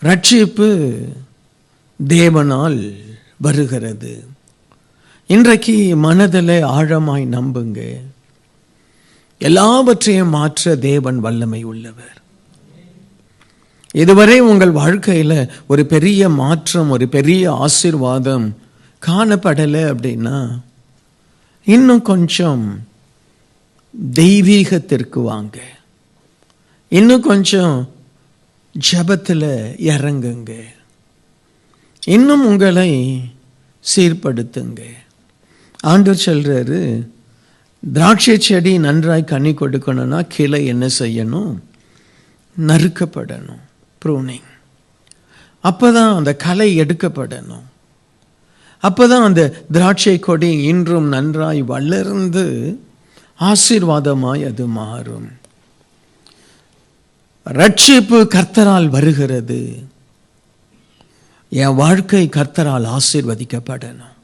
ரட்சிப்பு தேவனால் வருகிறது. இன்றைக்கு மனதில் ஆழமாய் நம்புங்க, எல்லாவற்றையும் மாற்ற தேவன் வல்லமை உள்ளவர். இதுவரை உங்கள் வாழ்க்கையில் ஒரு பெரிய மாற்றம், ஒரு பெரிய ஆசீர்வாதம் காணப்படலை அப்படின்னா, இன்னும் கொஞ்சம் தெய்வீகத்திற்கு வாங்க, இன்னும் கொஞ்சம் ஜெபத்தில் இறங்குங்க, இன்னும் உங்களை சீர்படுத்துங்க. ஆண்டவர் சொல்றாரு, திராட்சை செடி நன்றாய் கனி கொடுக்கணும்னா கிளை என்ன செய்யணும்? நறுக்கப்படணும், ப்ரூனிங். அப்போதான் அந்த களை எடுக்கப்படணும். அப்போதான் அந்த திராட்சை கொடி இன்றும் நன்றாய் வளர்ந்து ஆசீர்வாதமாய் அது மாறும். ரட்சிப்பு கர்த்தரால் வருகிறது. என் வாழ்க்கை கர்த்தரால் ஆசீர்வதிக்கப்படணும்.